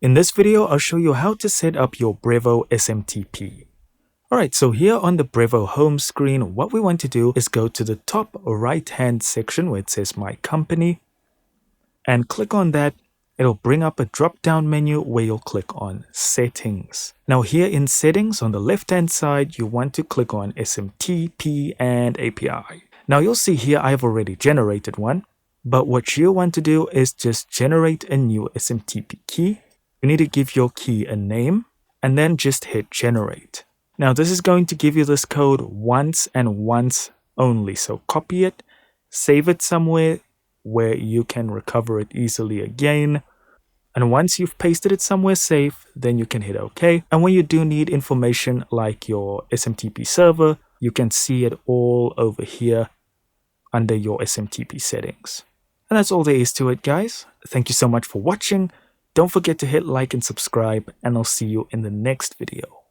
In this video, I'll show you how to set up your Brevo SMTP. Alright, so here on the Brevo home screen, what we want to do is go to the top right hand section where it says My Company and click on that. It'll bring up a drop down menu where you'll click on Settings. Now here in Settings on the left hand side, you want to click on SMTP and API. Now you'll see here I've already generated one, but what you want to do is just generate a new SMTP key. You need to give your key a name and then just hit generate. Now this is going to give you this code once and once only, so copy it, save it somewhere where you can recover it easily again. And once you've pasted it somewhere safe, then you can hit OK. And when you do need information like your SMTP server, you can see it all over here under your SMTP settings. And that's all there is to it, guys. Thank you so much for watching. Don't forget to hit like and subscribe, and I'll see you in the next video.